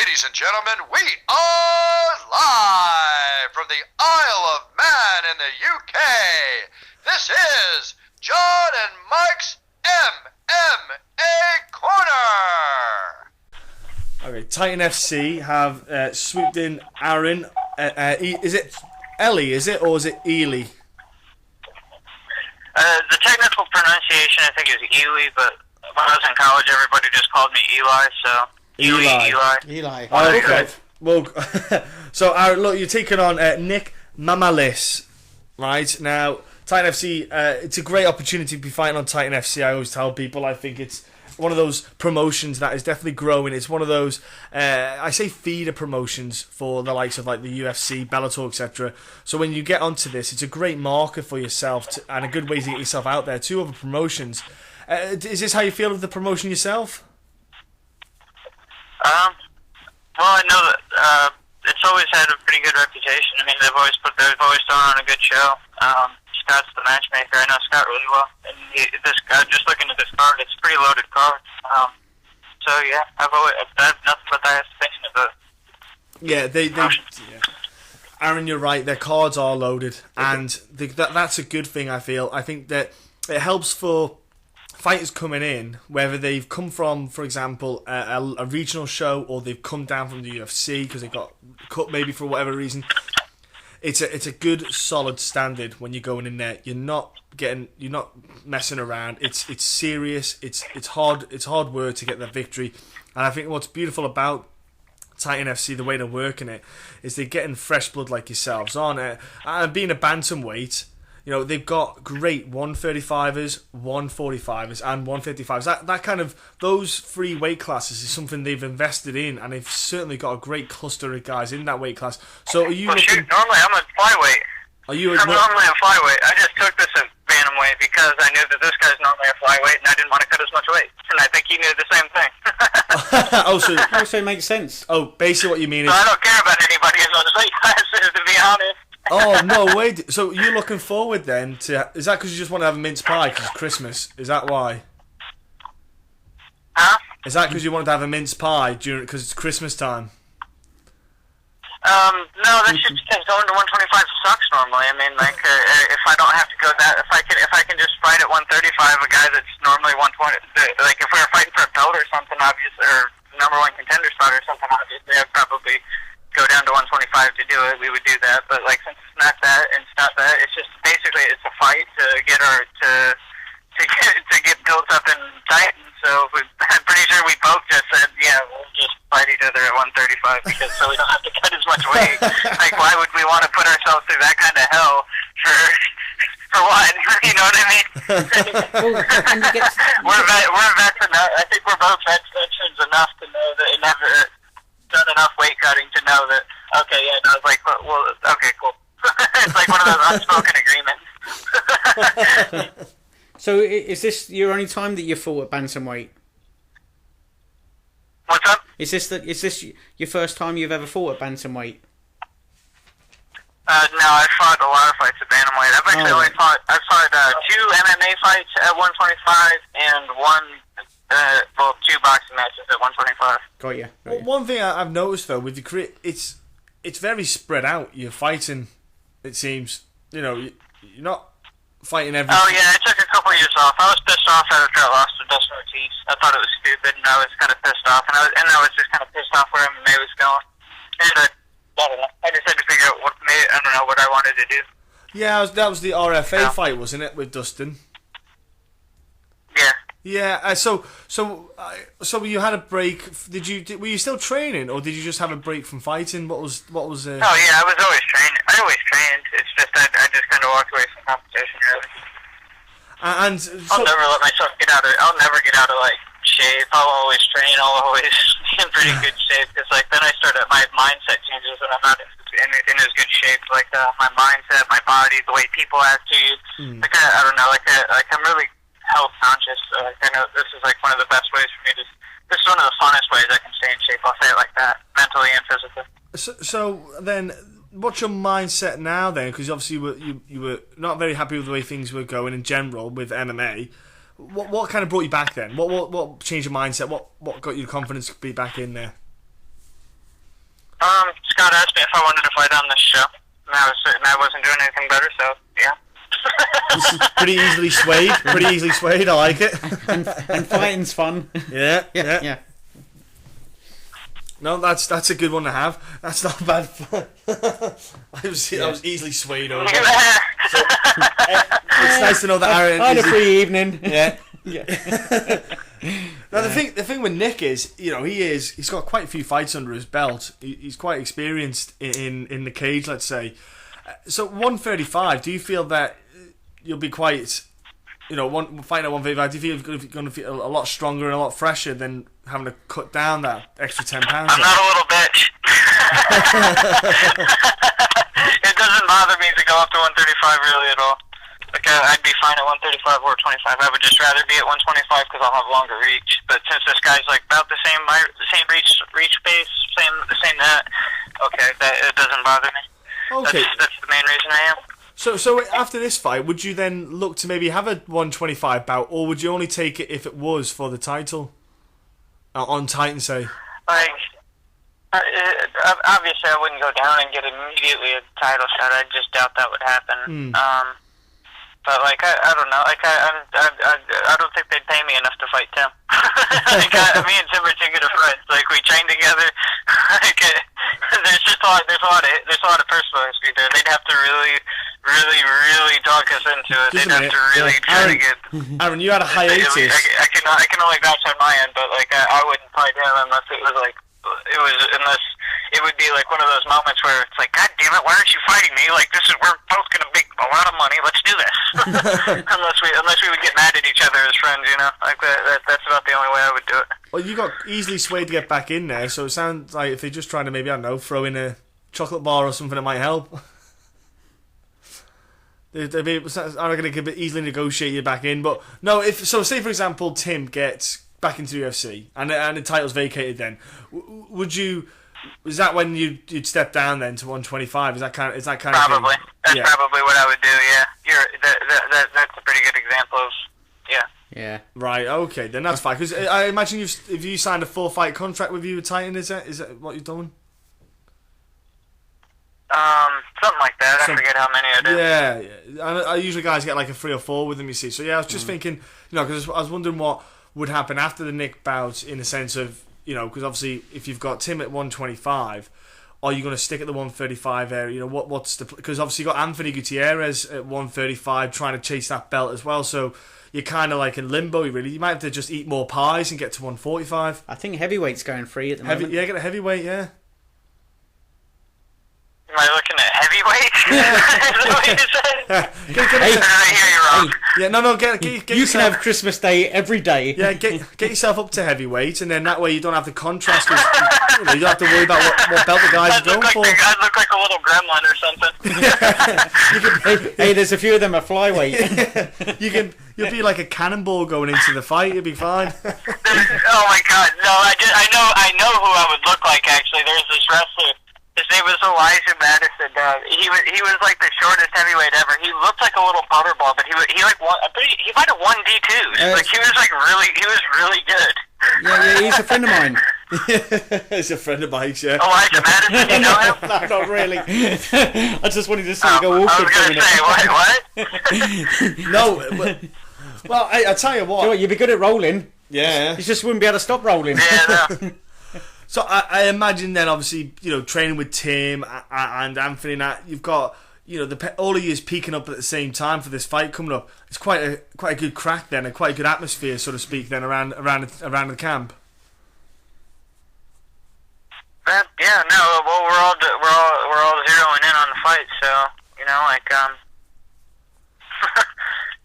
Ladies and gentlemen, we are live from the Isle of Man in the UK. This is John and Mike's MMA Corner. Okay, Titan FC have swooped in Aaron. Is it Ely? Is it, or is it Ely? The technical pronunciation, I think, is Ely, but when I was in college, everybody just called me Eli, so Eli. Oh, okay. Well, so Aaron, look, you're taking on Nick Mamalis, right? Now, Titan FC, it's a great opportunity to be fighting on Titan FC. I always tell people, I think it's one of those promotions that is definitely growing. It's one of those, I say feeder promotions for the likes of like the UFC, Bellator, etc. So when you get onto this, it's a great marker for yourself and a good way to get yourself out there. Two other promotions. Is this how you feel of the promotion yourself? Well, I know that it's always had a pretty good reputation. I mean, they've always thrown on a good show. Scott's the matchmaker. I know Scott really well, and this guy, just looking at this card, it's a pretty loaded card. So yeah, I have nothing but the highest opinion of it. Yeah, they Aaron, you're right. Their cards are loaded, and that's a good thing. I feel. I think that it helps for fighters coming in, whether they've come from, for example, a regional show, or they've come down from the UFC because they got cut maybe for whatever reason. It's a good solid standard when you're going in there. You're not messing around. It's serious. It's hard work to get that victory. And I think what's beautiful about Titan FC, the way they're working it, is they're getting fresh blood like yourselves on it. And being a bantamweight, you know, they've got great 135ers, 145ers, and 155s. That kind of, those three weight classes is something they've invested in, and they've certainly got a great cluster of guys in that weight class. So are you looking... normally I'm a flyweight. I'm normally a flyweight. I just took this at bantamweight because I knew that this guy's normally a flyweight, and I didn't want to cut as much weight. And I think he knew the same thing. Also makes sense. Oh, basically what you mean is... So I don't care about anybody in those weight classes, to be honest. Oh, no way. So you're looking forward then to... Is that because you just want to have a mince pie because it's Christmas? Is that why? Huh? Is that because you wanted to have a mince pie because it's Christmas time? No, that's just because going to 125 sucks normally. I mean, like, if I don't have to go that... If I can just fight at 135, a guy that's normally 120... Like, if we were fighting for a belt or something, obviously, or number one contender spot or something, obviously, I'd probably go down to 125 to do it. We would do that, but like since it's not that, it's just basically it's a fight to get built up in Titan. So I'm pretty sure we both just said, yeah, we'll just fight each other at 135 because so we don't have to cut as much weight. Like, why would we want to put ourselves through that kind of hell for what? You know what I mean? We're vets enough. I think we're both veterans enough to know that it never done enough weight cutting to know that, okay, yeah, and I was like, well, okay, cool. It's like one of those unspoken agreements. So is this your only time that you fought at bantamweight? What's up? Is this your first time you've ever fought at bantamweight? No, I fought a lot of fights at bantamweight. I've actually fought 2 MMA fights at 125 and two boxing matches at 125. Got you. Well, one thing I've noticed though with your career, it's very spread out. You're fighting, it seems. You know, you're not fighting every... Oh yeah, I took a couple of years off. I was pissed off after I lost to Dustin Ortiz. I thought it was stupid, and I was kind of pissed off. And I was just kind of pissed off where MMA was going. And I don't know. I just had to figure out what I wanted to do. Yeah, that was the RFA fight, wasn't it, with Dustin? Yeah. Yeah. So you had a break. Were you still training, or did you just have a break from fighting? What was? Oh yeah, I was always training. I always trained. It's just I just kind of walked away from competition. Really. And I'll never let myself get out of. I'll never get out of like shape. I'll always train. I'll always be in pretty good shape. Because like then I started, my mindset changes when I'm not in as good shape. Like my mindset, my body, the way people act to you. Like I don't know. Like I'm really health conscious. I know this is like one of the best ways for me to. This is one of the funnest ways I can stay in shape. I'll say it like that, mentally and physically. So then, what's your mindset now then? Because obviously you were not very happy with the way things were going in general with MMA. What kind of brought you back then? What changed your mindset? What got you the confidence to be back in there? Scott asked me if I wanted to fight on this show, and I wasn't doing anything better, so yeah. This is pretty easily swayed. Pretty easily swayed. I like it. And fighting's fun. Yeah. No, that's a good one to have. That's not bad fun. I was easily swayed over. So, it's nice to know that Aaron. I had a free evening. Yeah. Yeah. Now the thing with Nick is, he's got quite a few fights under his belt. He's quite experienced in the cage, let's say. So 135. Do you feel that you'll be quite, fighting at 135? Do you feel you're going to feel a lot stronger and a lot fresher than having to cut down that extra 10 pounds? I'm not a little bitch. It doesn't bother me to go up to 135 really at all. Like I'd be fine at 135 or 25. I would just rather be at 125 because I'll have longer reach. But since this guy's like about the same reach pace, same that, okay, that it doesn't bother me. Okay, that's the main reason I am. So after this fight, would you then look to maybe have a 125 bout, or would you only take it if it was for the title on Titan, say? Like, obviously, I wouldn't go down and get immediately a title shot. I just doubt that would happen. But like, I don't know. Like, I don't think they'd pay me enough to fight Tim. Like, me and Tim are too good of friends. Like, we train together. Like, there's just a lot. There's a lot of personal history there. They'd have to really talk us into it. They'd have to really try to get. Aaron, you had a hiatus. I can only vouch on my end, but like, I wouldn't fight him unless it was like. Unless it would be like one of those moments where it's like, God damn it, why aren't you fighting me? Like, we're both gonna make a lot of money. Let's do this. unless we would get mad at each other as friends, like that's about the only way I would do it. Well, you got easily swayed to get back in there, so it sounds like if they're just trying to maybe, I don't know, throw in a chocolate bar or something that might help. They're not going to easily negotiate you back in, but no. Say for example, Tim gets back into the UFC and the title's vacated, then is that when you'd step down then to 125? Is that kind of probably thing? That's probably what I would do. Yeah, that's a pretty good example of yeah. Right. Okay, then that's fine. Because I imagine if you signed a 4-fight contract with you with Titan, is that what you've done? Something like that. I forget how many I did. Yeah. I usually guys get like a 3 or 4 with them. You see. So yeah, I was just thinking, because I was wondering what would happen after the Nick bout, in the sense of, because obviously if you've got Tim at 125, are you going to stick at the 135 area? What's the, because obviously you got Anthony Gutierrez at 135 trying to chase that belt as well, so you're kind of like in limbo really. You might have to just eat more pies and get to 145. I think heavyweight's going free at the moment. Yeah, get a heavyweight, yeah. Am I looking at heavyweight? Is that what you said? Hey, did I hear you wrong? Yeah, no, get you yourself, can have Christmas Day every day. Yeah, get yourself up to heavyweight, and then that way you don't have the contrast. Cause, you don't have to worry about what belt the guys are going for. I'd look like a little gremlin or something. Hey, there's a few of them at flyweight. You'll be like a Cannonball going into the fight. You'll be fine. Oh my God, no! I know who I would look like. Actually, there's this wrestler. His name was Elijah Madison. He was like the shortest heavyweight ever. He looked like a little butterball, but he might have won D2s. Like he was really good. Yeah, he's a friend of mine. He's a friend of Mike's, yeah. Elijah Madison, you know him? No, not really. I just wanted to see you go awkward. I was going to say, what? No, well, I tell you what. You'd be good at rolling. Yeah. You just wouldn't be able to stop rolling. Yeah, no. So I imagine then, obviously, training with Tim and Anthony, and that you've got, all of you is peaking up at the same time for this fight coming up. It's quite a good crack then, and quite a good atmosphere, so to speak, then around the camp. Yeah, no. Well, we're all zeroing in on the fight, so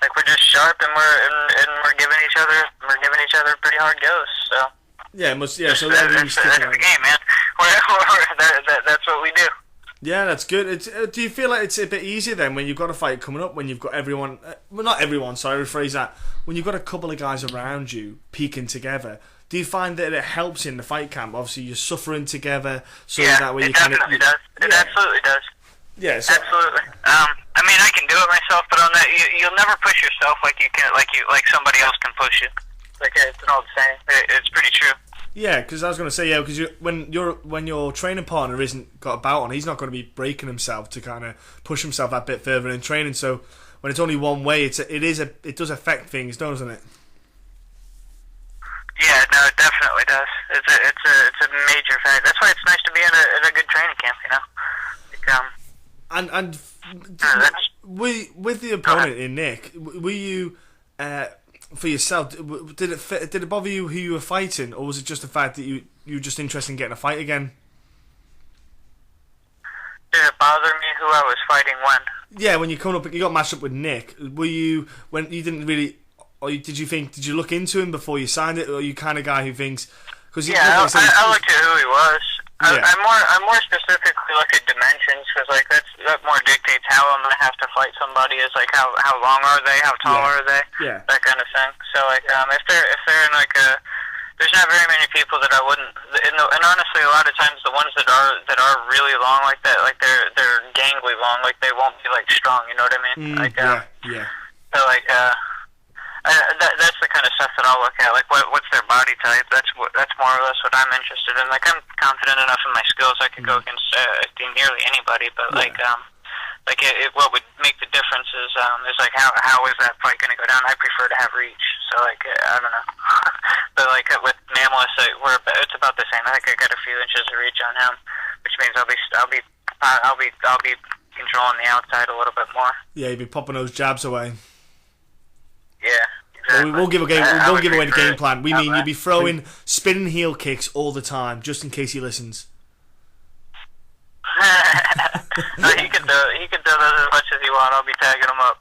like we're just sharp, and we're giving each other pretty hard goes. So. Yeah, so that's the game, man. That's what we do. Yeah, that's good. Do you feel like it's a bit easier then when you've got a fight coming up, when you've got everyone... well, not everyone, sorry, rephrase that. When you've got a couple of guys around you peaking together, do you find that it helps in the fight camp? Obviously, you're suffering together, so that way you kind of... It definitely does. It absolutely does. Yeah, so, absolutely. I mean, I can do it myself, but on that, you'll never push yourself like somebody else can push you. Like it's an old saying. It's pretty true. Yeah, because I was going to say, yeah, because when your training partner isn't got a bout on, he's not going to be breaking himself to kind of push himself that bit further in training. So when it's only one way, it does affect things, doesn't it? Yeah, no, it definitely does. It's a major fact. That's why it's nice to be in a good training camp, you know. And with the opponent in Nick, were you for yourself? Did it bother you who you were fighting, or was it just the fact that you were just interested in getting a fight again? Did it bother me who I was fighting when? Yeah, when you got matched up with Nick. Were you when you didn't really? Or did you look into him before you signed it, or are you kind of guy who thinks? Cause I looked at who he was. Yeah. I'm more specifically look at dimensions, because like that more dictates how I'm gonna have to fight somebody. Is like how long are they, how tall are they, that kind of thing. So like if they're in like a, there's not very many people that I wouldn't. And honestly, a lot of times the ones that are really long like that, like they're gangly long, like they won't be like strong. You know what I mean? So like that's the kind of stuff that I'll look at. Like what's their body type? That's more or less what I'm interested in. Like I'm confident enough in my skills, I could go against nearly anybody. But what would make the difference is like how is that fight going to go down? I prefer to have reach. So like I don't know. But like with Mamalis, it's about the same. I think I got a few inches of reach on him, which means I'll be controlling the outside a little bit more. Yeah, you'll be popping those jabs away. Yeah, exactly. Well, we won't give away the game plan. We mean you'll be throwing spinning heel kicks all the time, just in case he listens. No, he can do those as much as he wants. I'll be tagging him up.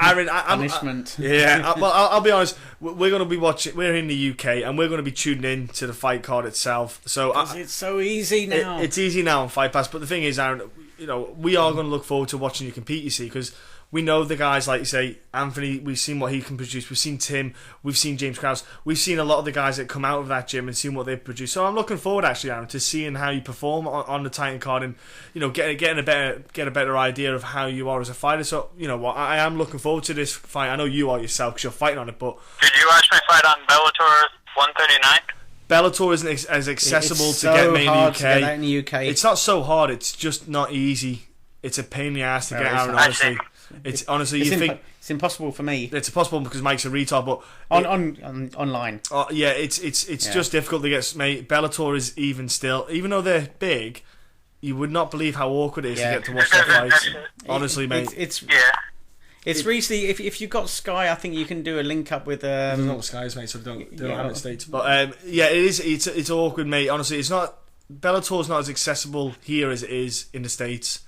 Aaron, punishment. I'll be honest. We're going to be watching. We're in the UK, and we're going to be tuning in to the fight card itself. So it's so easy now. It's easy now on Fight Pass. But the thing is, Aaron, we are going to look forward to watching you compete. You see, because we know the guys, like you say, Anthony. We've seen what he can produce. We've seen Tim. We've seen James Krause. We've seen a lot of the guys that come out of that gym and seen what they've produced. So I'm looking forward, actually, Aaron, to seeing how you perform on the Titan card and getting a better idea of how you are as a fighter. So I am looking forward to this fight. I know you are yourself because you're fighting on it. But did you watch my fight on Bellator 139? Bellator isn't as accessible it's to get me in the UK. It's not so hard. It's just not easy. It's a pain in the ass to get out. Honestly, it's impossible for me. It's impossible because Mike's a retard. But online. It's just difficult to get. Mate, Bellator is even though they're big, you would not believe how awkward it is to get to watch their fights. Honestly, mate, It's recently. If you've got Sky, I think you can do a link up with. There's not Skies, mate, so they don't have it in the States. But it is. It's awkward, mate. Honestly, it's not. Bellator's not as accessible here as it is in the States.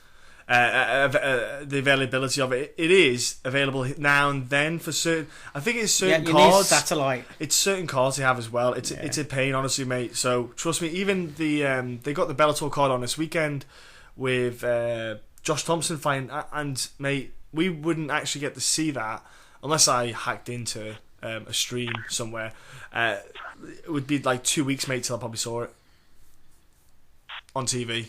The availability of it is available now and then for certain. I think it's certain cards. Need satellite. It's certain cards they have as well. It's a pain, honestly, mate. So trust me. Even they got the Bellator card on this weekend with Josh Thompson fighting, and mate, we wouldn't actually get to see that unless I hacked into a stream somewhere. It would be like 2 weeks, mate, till I probably saw it on TV.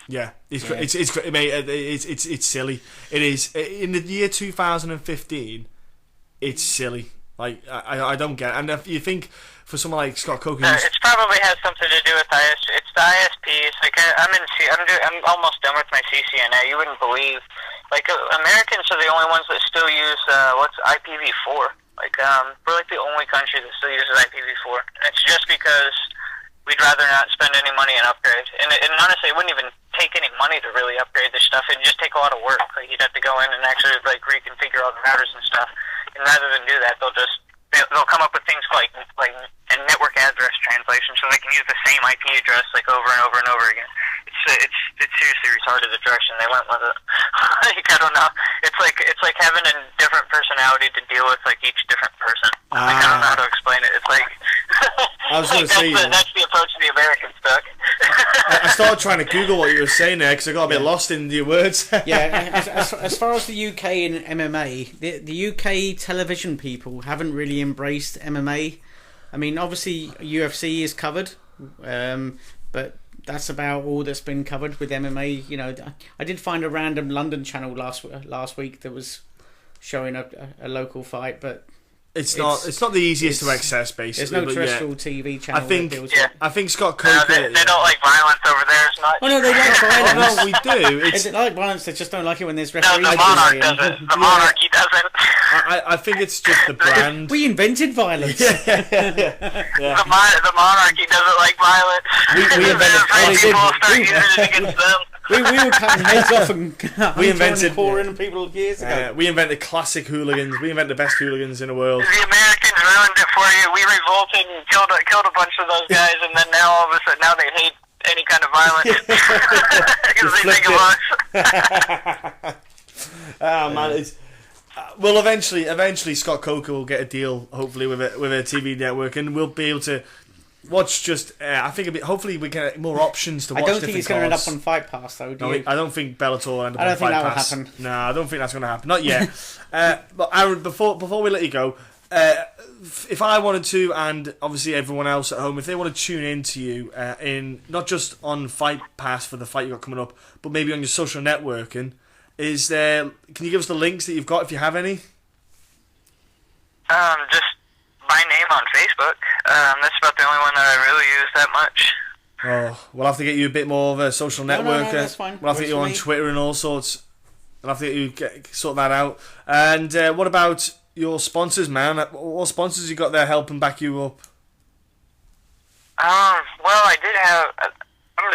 Yeah, it's mate, it's silly. It is in the year 2015. It's silly. Like I don't get it. And if you think for someone like Scott Coker, it probably has something to do with it's the ISPs. Like I'm almost done with my CCNA. You wouldn't believe. Like Americans are the only ones that still use what's IPv4. Like we're like the only country that still uses IPv4. And it's just because we'd rather not spend any money and upgrade. And honestly, it wouldn't even take any money to really upgrade this stuff. It'd just take a lot of work. Like you'd have to go in and actually like reconfigure all the routers and stuff. And rather than do that, they'll come up with things like a network address translation, so they can use the same IP address like over and over and over again. It's seriously retarded the direction they went with it. Like, I don't know. It's like having a different personality to deal with like each different person. Like, I don't know how to explain it. It's like I was going to say that's the approach the Americans took. I started trying to Google what you were saying there because I got a bit lost in your words. As far as the UK and MMA, the UK television people haven't really embraced MMA. I mean, obviously UFC is covered, but that's about all that's been covered with MMA. You know, I did find a random London channel last week that was showing a local fight, but It's not the easiest to access, basically. There's no but terrestrial TV channel. I think that deals Yeah. with. I think Scott No, Coker. they don't like violence over there as much. Oh no, they like violence. Oh, no, we do. Is it like violence? They just don't like it when there's No, referees. the monarch playing. doesn't. The monarchy doesn't. I think it's just the brand. We invented violence. The monarchy doesn't like violence. We invented- They're afraid oh, people will start we- using it against them. We were cutting heads off and We invented- pouring people years ago. We invented classic hooligans. We invented the best hooligans in the world. The Americans ruined it for you. We revolted and killed a bunch of those guys, and then now all of a sudden, now they hate any kind of violence because they think of us. Oh man, it's well. Eventually, Scott Coker will get a deal, hopefully with a TV network, and we'll be able to watch. Just I think hopefully we get more options to watch. I don't think it's going to end up cards. on Fight Pass, though. Do No, you? I don't think Bellator will end up I don't on think Fight that will Pass. happen. No, I don't think that's going to happen. Not yet. But Aaron, before we let you go, if I wanted to, and obviously everyone else at home, if they want to tune in to you in not just on Fight Pass for the fight you got coming up, but maybe on your social networking, can you give us the links that you've got if you have any? Just my name on Facebook. That's about the only one that I really use that much. Oh, we'll have to get you a bit more of a social No, networker. that's fine. We'll have to get you on Works for Twitter and all sorts. We'll have to get you sort that out. And what about your sponsors, man? What sponsors you got there helping back you up? Well, I did have.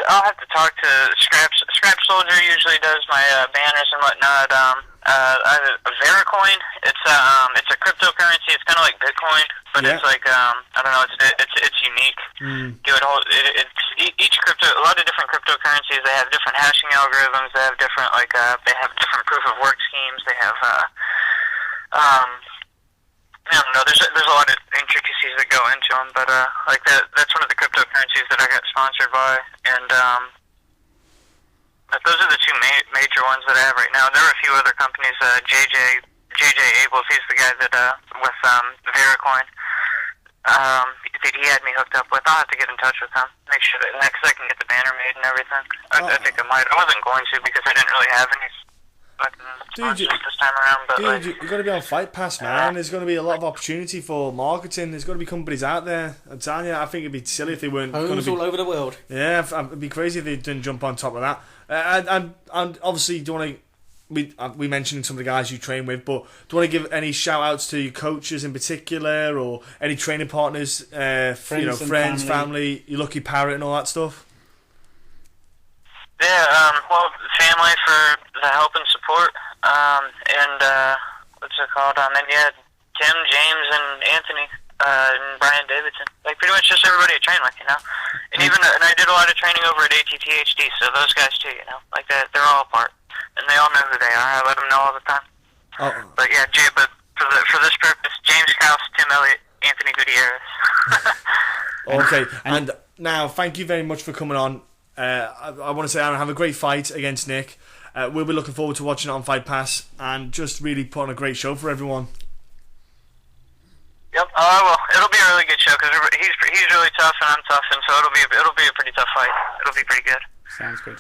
I'll have to talk to Scrap Soldier. Usually does my banners and whatnot. Vericoin. It's a cryptocurrency. It's kind of like Bitcoin, but Yeah. it's like I don't know. It's unique. It would hold. It's each crypto. A lot of different cryptocurrencies. They have different hashing algorithms. They have different they have different proof of work schemes. They have I don't know. There's a lot of intricacies that go into them, but like that's one of the cryptocurrencies that I got sponsored by, and but those are the two major ones that I have right now. There are a few other companies. JJ Abels, he's the guy that with Vericoin. That he had me hooked up with. I'll have to get in touch with him. Make sure that next I can get the banner made and everything. I think I might. I wasn't going to because I didn't really have any sponsors this time around. But Dude, you've got to be on Fight Pass, man. There's going to be a lot of opportunity for marketing. There's going to be companies out there. I'm telling you, I think it'd be silly if they weren't going to Homes be all over the world. Yeah, it'd be crazy if they didn't jump on top of that. And obviously, do you want to? We mentioned some of the guys you train with, but do you want to give any shout outs to your coaches in particular, or any training partners, friends, family, your lucky parrot, and all that stuff? Yeah, well, family for the help and support, and what's it called? And yeah, Tim, James, and Anthony, and Brian Davidson. Like pretty much just everybody I train with, you know. And and I did a lot of training over at ATTHD, so those guys too, you know. Like they're all a part, and they all know who they are. I let them know all the time. Oh. But yeah, but for this purpose, James Krause, Tim Elliott, Anthony Gutierrez. Okay, and now thank you very much for coming on. I want to say, Aaron, have a great fight against Nick. We'll be looking forward to watching it on Fight Pass and just really put on a great show for everyone. Yep. Well, it'll be a really good show because he's really tough and I'm tough, and so it'll be a pretty tough fight. It'll be pretty good. Sounds good.